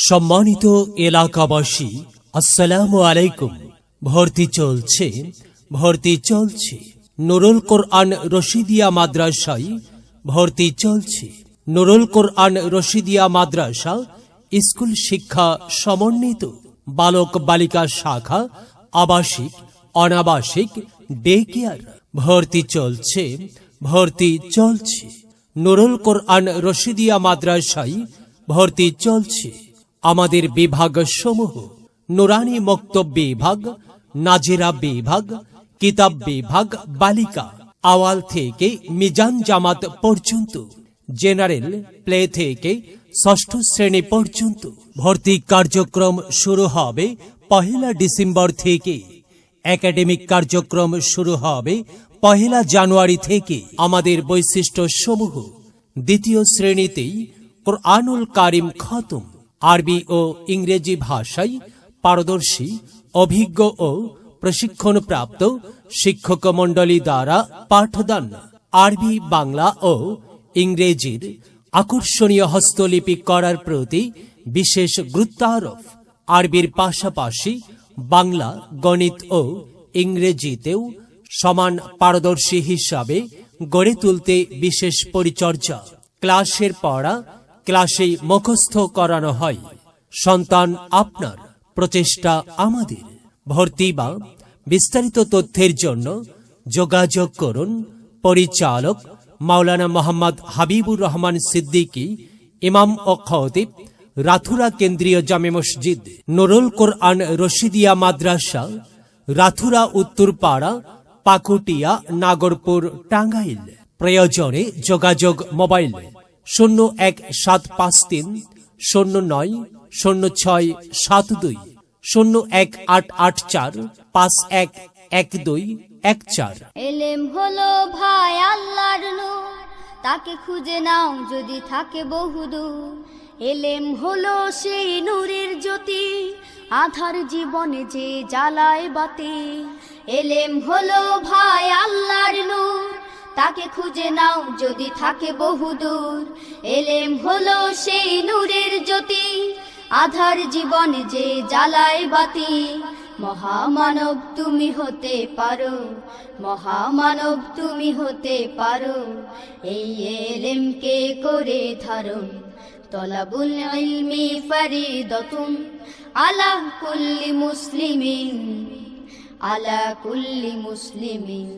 সম্মানিত এলাকাবাসী, আসসালামু আলাইকুম। ভর্তি চলছে নুরুল কোরআন রশিদিয়া মাদ্রাসায় ভর্তি চলছে। নুরুল কোরআন রশিদিয়া মাদ্রাসা স্কুল শিক্ষা সমন্বিত বালক বালিকা শাখা, আবাসিক অনাবাসিক ডে কেয়ার। ভর্তি চলছে নুরুল কোরআন রশিদিয়া মাদ্রাসায় ভর্তি চলছে। আমাদের বিভাগ সমূহ: নুরানি মক্তব বিভাগ, নাজেরা বিভাগ, কিতাব বিভাগ বালিকা আওয়াল থেকে মিজান জামাত পর্যন্ত, জেনারেল প্লে থেকে ষষ্ঠ শ্রেণী পর্যন্ত। ভর্তি কার্যক্রম শুরু হবে 1 ডিসেম্বর থেকে। একাডেমিক কার্যক্রম শুরু হবে 1 জানুয়ারি থেকে। আমাদের বৈশিষ্ট্য সমূহ: দ্বিতীয় শ্রেণীতেই কোরআনুল কারিম খতম, আরবি ও ইংরেজি ভাষায় পারদর্শী অভিজ্ঞ ও প্রশিক্ষণপ্রাপ্ত শিক্ষক মণ্ডলী দ্বারা পাঠদান। আরবি, বাংলা ও ইংরেজির আকর্ষণীয় হস্তলিপি করার প্রতি বিশেষ গুরুত্বারোপ। আরবির পাশাপাশি বাংলা, গণিত ও ইংরেজিতেও সমান পারদর্শী হিসাবে গড়ে তুলতে বিশেষ পরিচর্যা। ক্লাসের পড়া ক্লাসেই মুখস্থ করানো হয়। সন্তান আপনার, প্রচেষ্টা আমাদের। ভর্তি বা বিস্তারিত তথ্যের জন্য যোগাযোগ করুন পরিচালক মাওলানা মোহাম্মদ হাবিবুর রহমান সিদ্দিকী, ইমাম ও খতিব, রাথুরা কেন্দ্রীয় জামে মসজিদ, নুরুল কোরআন রশিদিয়া মাদ্রাসা, রাথুরা উত্তরপাড়া, পাকুটিয়া, নাগরপুর, টাঙ্গাইল। প্রয়োজনে যোগাযোগ মোবাইল 01753 09 0672, 01884 511214। এলেম হলো ভাই আল্লাহর নূর, তাকে খুঁজে নাও যদি থাকে বহুদূর। এলেম হলো সেই নূরের জ্যোতি, আধার জীবনে যে জ্বালায় বাতি। এলেম হলো ভাই আল্লাহর নূর, তাকে খুঁজে নাও যদি থাকে বহুদূর। এলেম হলো সেই নূরের জ্যোতি, আধার জীবনে যে জ্বালায় বাতি। মহামানব তুমি হতে পারো, মহামানব তুমি হতে পারো, এই এলেমকে করে ধারণ। তলাবুল ইলমি ফরিদাতুন আলা কুল্লি মুসলিমিন, আলা কুল্লি মুসলিমিন।